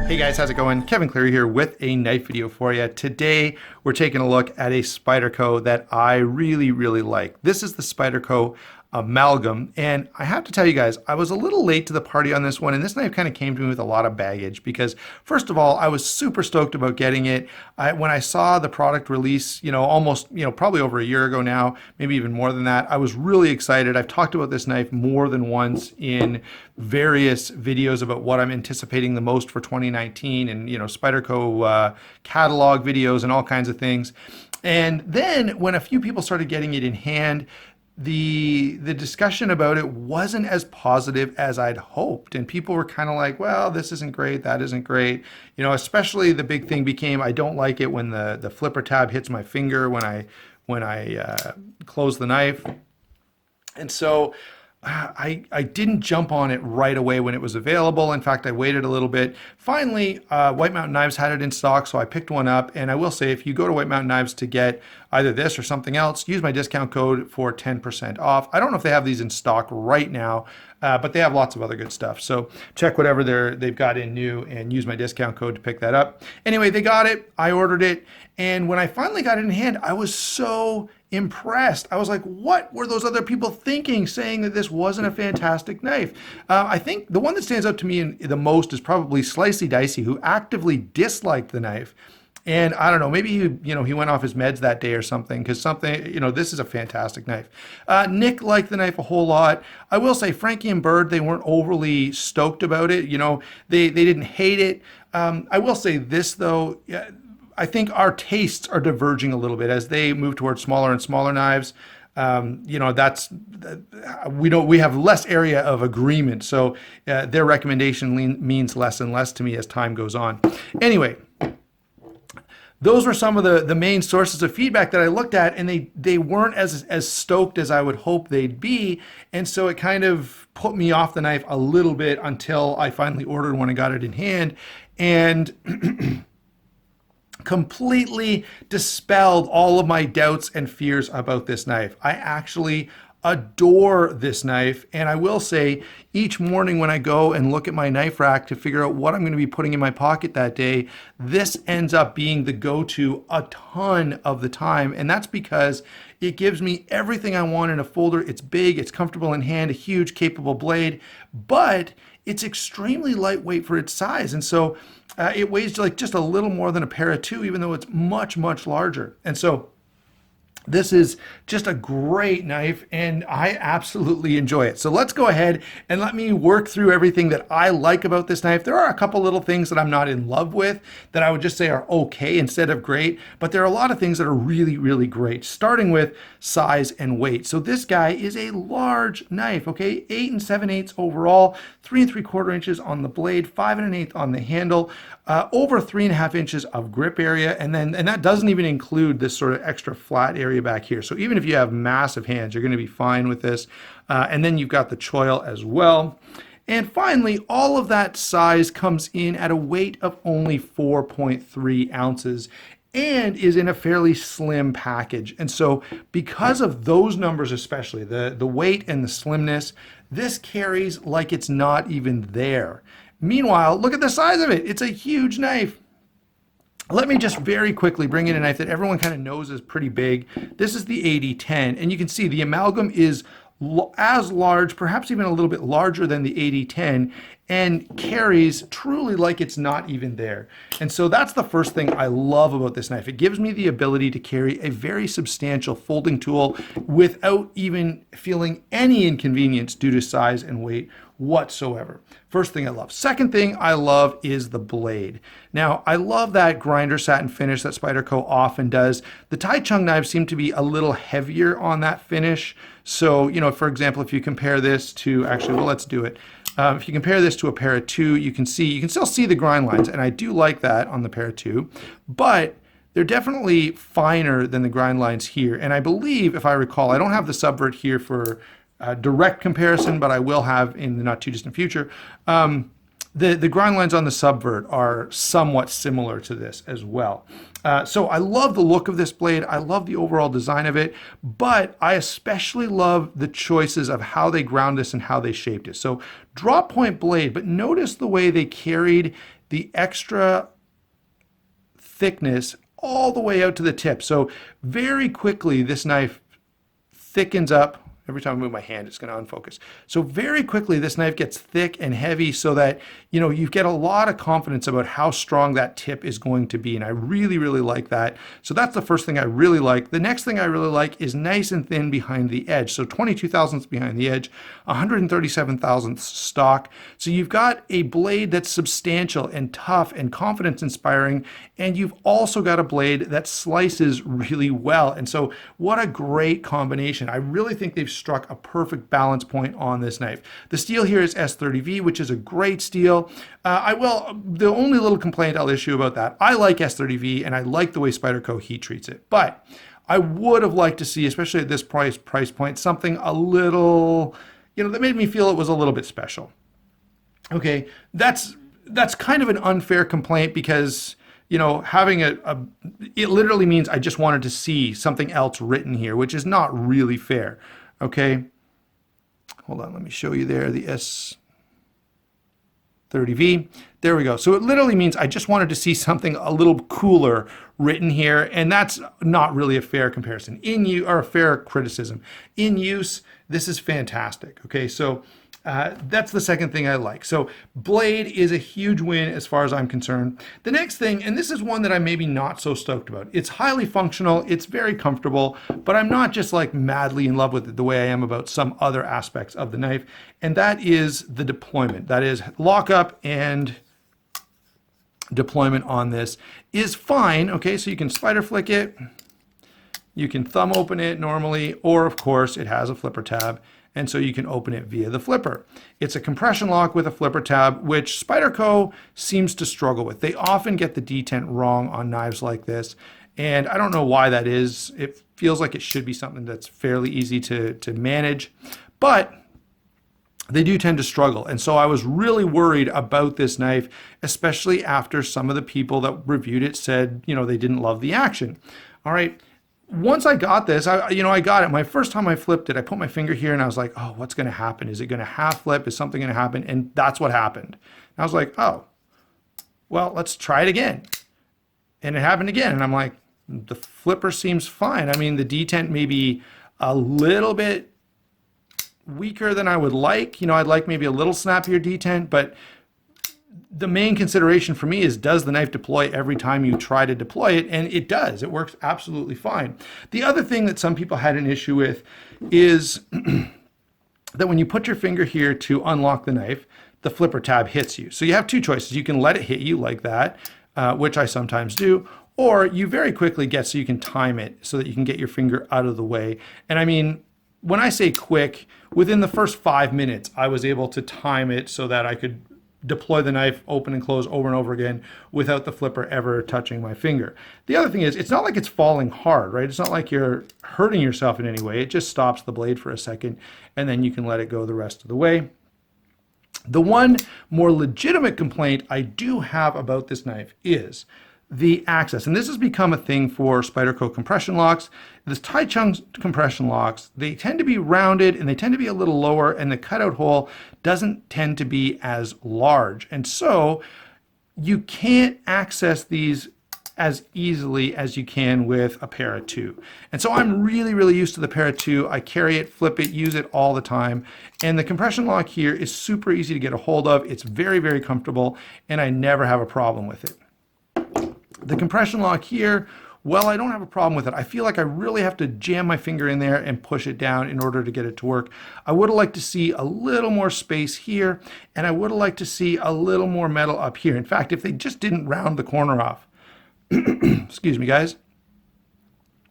Hey guys, how's it going? Kevin Cleary here with a knife video for you. Today, we're taking a look at a Spyderco that I really like. This is the Spyderco Amalgam, and I have to tell you guys, I was a little late to the party on this one, and this knife kind of came to me with a lot of baggage because, first of all, I was super stoked about getting it. When I saw the product release, almost, probably over a year ago now, maybe even more than that, I was really excited. I've talked about this knife more than once in various videos about what I'm anticipating the most for 2019 and, Spyderco catalog videos and all kinds of things. And then when a few people started getting it in hand, the discussion about it wasn't as positive as I'd hoped, and people were kind of like, well, this isn't great, that isn't great, especially the big thing became, I don't like it when the flipper tab hits my finger when I close the knife. And so I didn't jump on it right away when it was available. In fact, I waited a little bit. Finally, White Mountain Knives had it in stock, so I picked one up. And I will say, if you go to White Mountain Knives to get either this or something else, use my discount code for 10% off. I don't know if they have these in stock right now, but they have lots of other good stuff. So check whatever they've got in new and use my discount code to pick that up. Anyway, they got it. I ordered it. And when I finally got it in hand, I was so impressed. I was like, what were those other people thinking, saying that this wasn't a fantastic knife? I think the one that stands out to me the most is probably Slicey Dicey, who actively disliked the knife. And I don't know, maybe he went off his meds that day or something, because this is a fantastic knife. Nick liked the knife a whole lot. I will say Frankie and Bird, they weren't overly stoked about it. They didn't hate it. I will say this though, I think our tastes are diverging a little bit as they move towards smaller and smaller knives. We have less area of agreement, so their recommendation means less and less to me as time goes on. Anyway, those were some of the main sources of feedback that I looked at, and they weren't as stoked as I would hope they'd be, and so it kind of put me off the knife a little bit until I finally ordered one and got it in hand, and completely dispelled all of my doubts and fears about this knife. I actually adore this knife, and I will say each morning when I go and look at my knife rack to figure out what I'm going to be putting in my pocket that day, this ends up being the go-to a ton of the time, and that's because it gives me everything I want in a folder. It's big, it's comfortable in hand, a huge capable blade, but it's extremely lightweight for its size, and so it weighs like just a little more than a para 2, even though it's much larger. And so this is just a great knife, and I absolutely enjoy it. So let's go ahead and let me work through everything that I like about this knife. There are a couple little things that I'm not in love with that I would just say are okay instead of great, but there are a lot of things that are really great, starting with size and weight. So this guy is a large knife, okay? 8 7/8 overall, 3 3/4 inches on the blade, 5 1/8 on the handle, over 3.5 inches of grip area, and that doesn't even include this sort of extra flat area back here. So even if you have massive hands, you're going to be fine with this. And then you've got the choil as well. And finally, all of that size comes in at a weight of only 4.3 ounces and is in a fairly slim package. And so because of those numbers, especially the weight and the slimness, this carries like it's not even there. Meanwhile, look at the size of it. It's a huge knife. Let me just very quickly bring in a knife that everyone kind of knows is pretty big. This is the 8010, and you can see the Amalgam is as large, perhaps even a little bit larger than the 8010, and carries truly like it's not even there. And so that's the first thing I love about this knife. It gives me the ability to carry a very substantial folding tool without even feeling any inconvenience due to size and weight whatsoever. First thing I love. Second thing I love is the blade. Now, I love that grinder satin finish that Spyderco often does. The Tai Chung knives seem to be a little heavier on that finish. So, for example, if you compare this to, let's do it. If you compare this to a para 2, you can still see the grind lines, and I do like that on the para 2, but they're definitely finer than the grind lines here. And I believe, if I recall, I don't have the subvert here for direct comparison, but I will have in the not too distant future. The grind lines on the subvert are somewhat similar to this as well. So I love the look of this blade. I love the overall design of it, but I especially love the choices of how they ground this and how they shaped it. So drop point blade, but notice the way they carried the extra thickness all the way out to the tip. So very quickly, this knife thickens up. Every time I move my hand, it's going to unfocus. So very quickly, this knife gets thick and heavy so that, you know, you get a lot of confidence about how strong that tip is going to be. And I really, really like that. So that's the first thing I really like. The next thing I really like is nice and thin behind the edge. So 22 thousandths behind the edge, 137 thousandths stock. So you've got a blade that's substantial and tough and confidence inspiring. And you've also got a blade that slices really well. And so what a great combination. I really think they've struck a perfect balance point on this knife. The steel here is S30V, which is a great steel. The only little complaint I'll issue about that, I like S30V and I like the way Spyderco heat treats it, but I would have liked to see, especially at this price point, something a little, you know, that made me feel it was a little bit special. Okay, that's kind of an unfair complaint because, you know, having it literally means I just wanted to see something else written here, which is not really fair. Okay, hold on, let me show you there, the S30V. There we go. So it literally means I just wanted to see something a little cooler written here, and that's not really a fair comparison. Or a fair criticism. In use, this is fantastic. Okay, so that's the second thing I like. So blade is a huge win as far as I'm concerned. The next thing, and this is one that I'm maybe not so stoked about. It's highly functional, it's very comfortable, but I'm not just like madly in love with it the way I am about some other aspects of the knife, and that is the deployment. That is, lockup and deployment on this is fine. Okay, so you can spider flick it, you can thumb open it normally, or of course it has a flipper tab, and so you can open it via the flipper. It's a compression lock with a flipper tab, which Spyderco seems to struggle with. They often get the detent wrong on knives like this, and I don't know why that is. It feels like it should be something that's fairly easy to manage, but they do tend to struggle. And so I was really worried about this knife, especially after some of the people that reviewed it said, you know, they didn't love the action. All right. Once I got this, I got it. My first time I flipped it, I put my finger here and I was like, oh, what's going to happen? Is it going to half flip? Is something going to happen? And that's what happened. And I was like, oh, well, let's try it again. And it happened again. And I'm like, the flipper seems fine. I mean, the detent may be a little bit weaker than I would like. You know, I'd like maybe a little snappier detent, but the main consideration for me is, does the knife deploy every time you try to deploy it? And it does. It works absolutely fine. The other thing that some people had an issue with is that when you put your finger here to unlock the knife, the flipper tab hits you. So you have two choices. You can let it hit you like that, which I sometimes do, or you very quickly get so you can time it so that you can get your finger out of the way. And I mean, when I say quick, within the first 5 minutes, I was able to time it so that I could deploy the knife, open and close over and over again without the flipper ever touching my finger. The other thing is, it's not like it's falling hard, right? It's not like you're hurting yourself in any way. It just stops the blade for a second and then you can let it go the rest of the way. The one more legitimate complaint I do have about this knife is the access. And this has become a thing for Spyderco compression locks. The Tai-Chung compression locks, they tend to be rounded and they tend to be a little lower, and the cutout hole doesn't tend to be as large. And so you can't access these as easily as you can with a Para 2. And so I'm really, really used to the Para 2. I carry it, flip it, use it all the time. And the compression lock here is super easy to get a hold of. It's very, very comfortable, and I never have a problem with it. The compression lock here, well, I don't have a problem with it. I feel like I really have to jam my finger in there and push it down in order to get it to work. I would have liked to see a little more space here, and I would have liked to see a little more metal up here. In fact, if they just didn't round the corner off, excuse me, guys.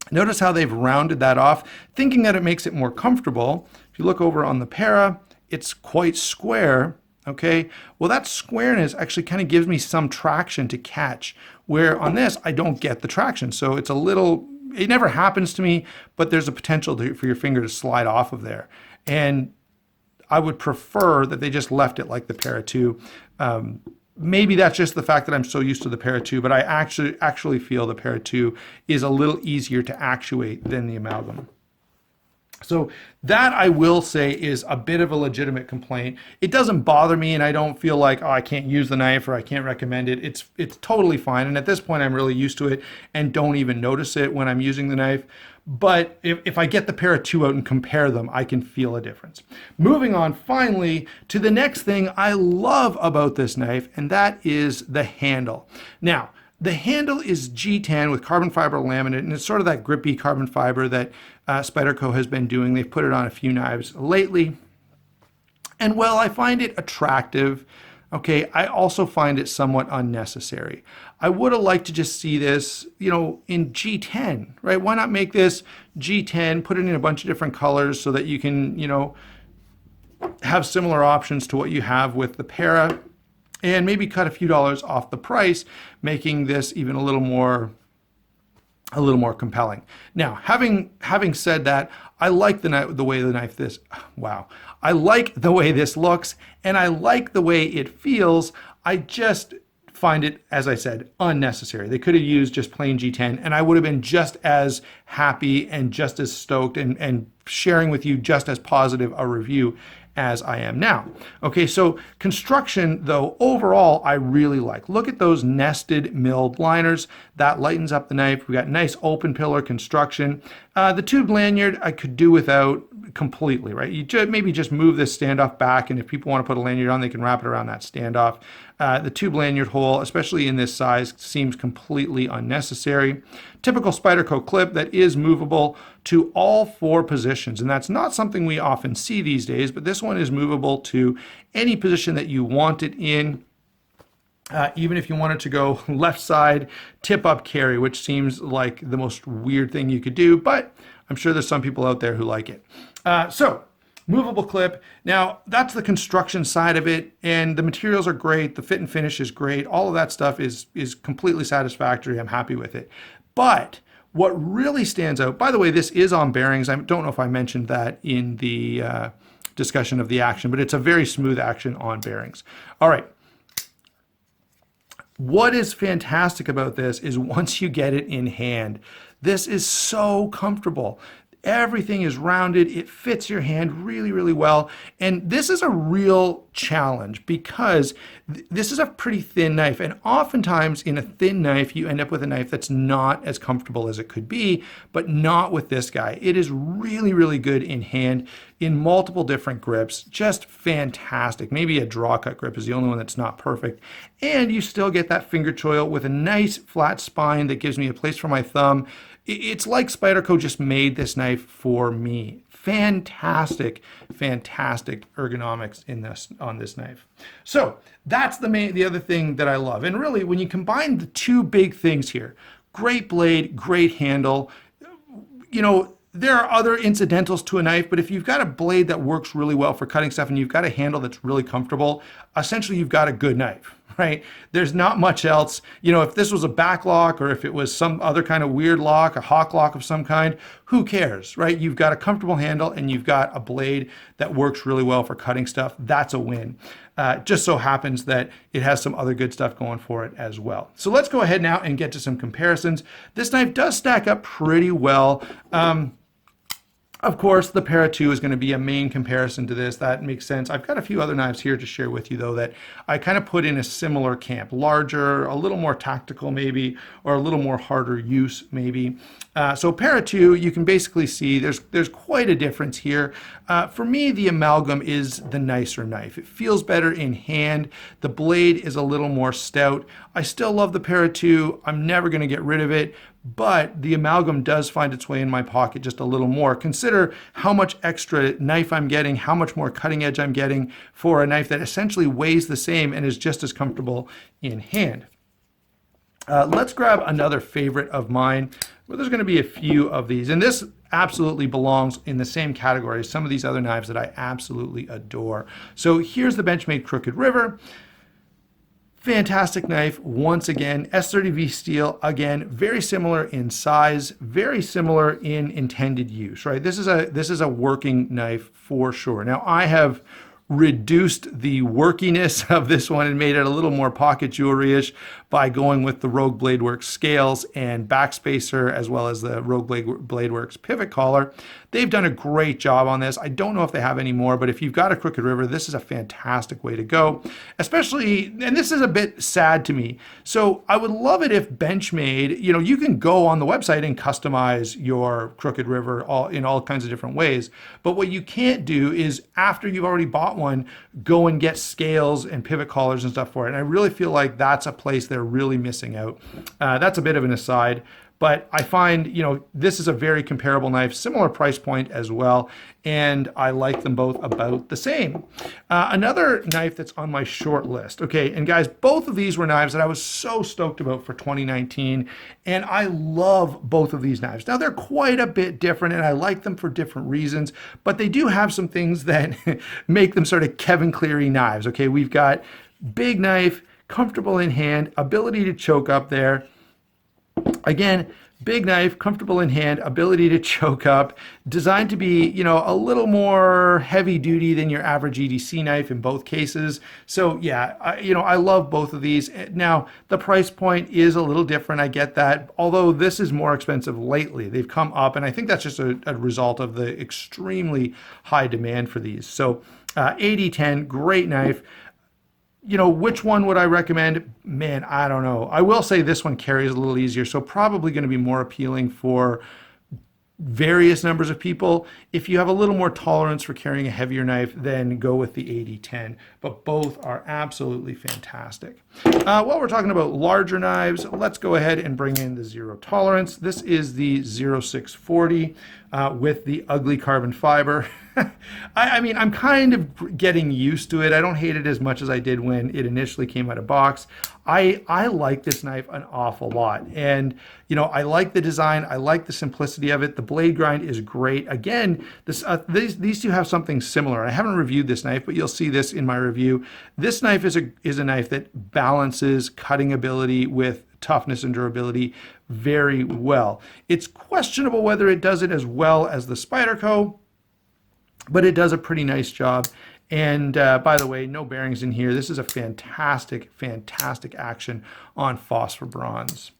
Notice how they've rounded that off, thinking that it makes it more comfortable. If you look over on the Para, it's quite square. Okay, well, that squareness actually kind of gives me some traction to catch, where on this, I don't get the traction. So it's a little, it never happens to me, but there's a potential for your finger to slide off of there. And I would prefer that they just left it like the Para 2. Maybe that's just the fact that I'm so used to the Para 2, but I actually feel the Para 2 is a little easier to actuate than the Amalgam. So that I will say is a bit of a legitimate complaint. It doesn't bother me, and I don't feel like, oh, I can't use the knife or I can't recommend it. It's totally fine. And at this point, I'm really used to it and don't even notice it when I'm using the knife. But if I get the pair of two out and compare them, I can feel a difference. Moving on finally to the next thing I love about this knife, and that is the handle. Now, the handle is G10 with carbon fiber laminate, and it's sort of that grippy carbon fiber that Spyderco has been doing. They've put it on a few knives lately. And while I find it attractive, okay, I also find it somewhat unnecessary. I would have liked to just see this, in G10, right? Why not make this G10, put it in a bunch of different colors so that you can, have similar options to what you have with the Para, and maybe cut a few dollars off the price, making this even a little more compelling. Now, having said that, I like the way the knife I like the way this looks, and I like the way it feels. I just find it, as I said, unnecessary. They could have used just plain G10, and I would have been just as happy and just as stoked and sharing with you just as positive a review as I am now. Okay, so construction, though, overall, I really like. Look at those nested milled liners. That lightens up the knife. We got nice open pillar construction. The tube lanyard I could do without completely, right? You maybe just move this standoff back, and if people want to put a lanyard on, they can wrap it around that standoff. The tube lanyard hole, especially in this size, seems completely unnecessary. Typical Spyderco clip that is movable to all four positions, and that's not something we often see these days, but this one is movable to any position that you want it in. Even if you wanted to go left side, tip up carry, which seems like the most weird thing you could do, but I'm sure there's some people out there who like it. So movable clip. Now, that's the construction side of it, and the materials are great. The fit and finish is great. All of that stuff is completely satisfactory. I'm happy with it. But what really stands out, by the way, this is on bearings. I don't know if I mentioned that in the discussion of the action, but it's a very smooth action on bearings. All right. What is fantastic about this is once you get it in hand, this is so comfortable. Everything is rounded. It fits your hand really, really well. And this is a real challenge because this is a pretty thin knife. And oftentimes in a thin knife, you end up with a knife that's not as comfortable as it could be, but not with this guy. It is really, really good in hand in multiple different grips. Just fantastic. Maybe a draw cut grip is the only one that's not perfect. And you still get that finger choil with a nice flat spine that gives me a place for my thumb. It's like Spyderco just made this knife for me. Fantastic, fantastic ergonomics on this knife. So that's the other thing that I love. And really, when you combine the two big things here, great blade, great handle, there are other incidentals to a knife, but if you've got a blade that works really well for cutting stuff and you've got a handle that's really comfortable, essentially you've got a good knife, right? There's not much else. If this was a back lock or if it was some other kind of weird lock, a hawk lock of some kind, who cares, right? You've got a comfortable handle and you've got a blade that works really well for cutting stuff. That's a win. Just so happens that it has some other good stuff going for it as well. So let's go ahead now and get to some comparisons. This knife does stack up pretty well. Of course, the Para 2 is going to be a main comparison to this. That makes sense. I've got a few other knives here to share with you, though, that I kind of put in a similar camp. Larger, a little more tactical, maybe, or a little more harder use, maybe. So Para 2, you can basically see there's quite a difference here. For me, the Amalgam is the nicer knife. It feels better in hand. The blade is a little more stout. I still love the Para 2. I'm never going to get rid of it. But the Amalgam does find its way in my pocket just a little more. Consider how much extra knife I'm getting, how much more cutting edge I'm getting for a knife that essentially weighs the same and is just as comfortable in hand. Let's grab another favorite of mine. Well, there's going to be a few of these, and this absolutely belongs in the same category as some of these other knives that I absolutely adore. So here's the Benchmade Crooked River. Fantastic knife, once again, S30V steel, again, very similar in size, very similar in intended use, right? This is a working knife for sure. Now, I have reduced the workiness of this one and made it a little more pocket jewelry-ish by going with the Rogue Blade Works scales and backspacer, as well as the Rogue Blade Works pivot collar. They've done a great job on this. I don't know if they have any more, but if you've got a Crooked River, this is a fantastic way to go. Especially, and this is a bit sad to me. So I would love it if Benchmade, you know, you can go on the website and customize your Crooked River in all kinds of different ways. But what you can't do is, after you've already bought one, go and get scales and pivot collars and stuff for it. And I really feel like that's a place they're really missing out. That's a bit of an aside. But I find, you know, this is a very comparable knife, similar price point as well, and I like them both about the same. Another knife that's on my short list. Okay, and guys, both of these were knives that I was so stoked about for 2019, and I love both of these knives. Now, they're quite a bit different, and I like them for different reasons, but they do have some things that make them sort of Kevin Cleary knives. Okay, we've got big knife, comfortable in hand, ability to choke up there. Again, big knife, comfortable in hand, ability to choke up, designed to be, you know, a little more heavy duty than your average EDC knife in both cases. So yeah, I love both of these. Now, the price point is a little different. I get that. Although this is more expensive lately. They've come up, and I think that's just a result of the extremely high demand for these. So 8010, great knife. You know, which one would I recommend? Man, I don't know. I will say this one carries a little easier, so probably going to be more appealing for various numbers of people. If you have a little more tolerance for carrying a heavier knife, then go with the 8010. But both are absolutely fantastic. While we're talking about larger knives, let's go ahead and bring in the zero tolerance. This is the 0640 with the ugly carbon fiber. I mean, I'm kind of getting used to it. I don't hate it as much as I did when it initially came out of box. I like this knife an awful lot. And, you know, I like the design. I like the simplicity of it. The blade grind is great. Again, these two have something similar. I haven't reviewed this knife, but you'll see this in my review. This knife is a knife that balances cutting ability with toughness and durability very well. It's questionable whether it does it as well as the Spyderco, but it does a pretty nice job. And by the way, no bearings in here. This is a fantastic, fantastic action on phosphor bronze.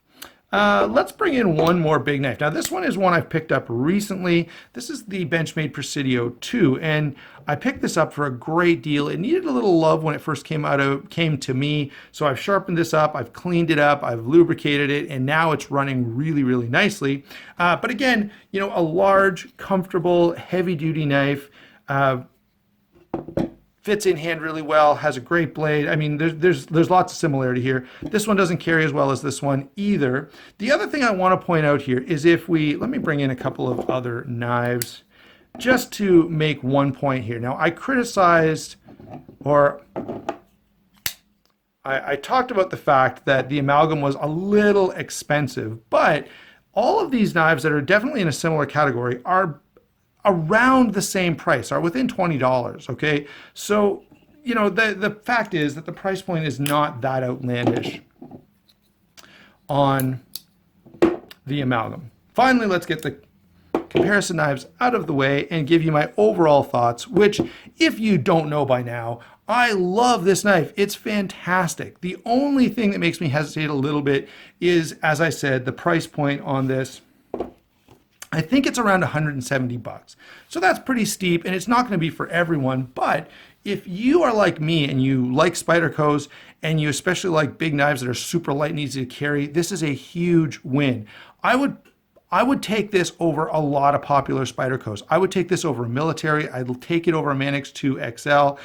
Let's bring in one more big knife. Now, this one is one I've picked up recently. This is the Benchmade Presidio 2, and I picked this up for a great deal. It needed a little love when it first came to me, so I've sharpened this up, I've cleaned it up, I've lubricated it, and now it's running really, really nicely. But again, you know, a large, comfortable, heavy-duty knife. Fits in hand really well, has a great blade. I mean, there's lots of similarity here. This one doesn't carry as well as this one either. The other thing I want to point out here is let me bring in a couple of other knives just to make one point here. Now, I criticized, or I talked about the fact that the Amalgam was a little expensive, but all of these knives that are definitely in a similar category are around the same price, are within $20, okay? So, you know, the fact is that the price point is not that outlandish on the Amalgam. Finally, let's get the comparison knives out of the way and give you my overall thoughts, which, if you don't know by now, I love this knife. It's fantastic. The only thing that makes me hesitate a little bit is, as I said, the price point on this. I think it's around 170 bucks. So that's pretty steep, and it's not going to be for everyone, but if you are like me and you like Spydercos and you especially like big knives that are super light and easy to carry, this is a huge win. I would take this over a lot of popular Spydercos. I would take this over a military. I'd take it over a Manix 2 XL.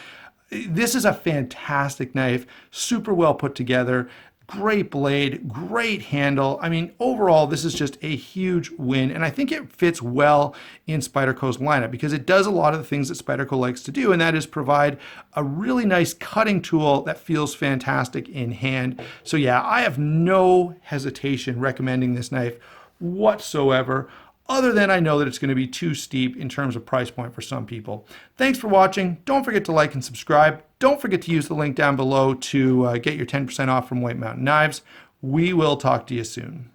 This is a fantastic knife, super well put together. Great blade, great handle. I mean, overall, this is just a huge win, and I think it fits well in Spyderco's lineup because it does a lot of the things that Spyderco likes to do, and that is provide a really nice cutting tool that feels fantastic in hand. So yeah, I have no hesitation recommending this knife whatsoever, other than I know that it's going to be too steep in terms of price point for some people. Thanks for watching. Don't forget to like and subscribe. Don't forget to use the link down below to get your 10% off from White Mountain Knives. We will talk to you soon.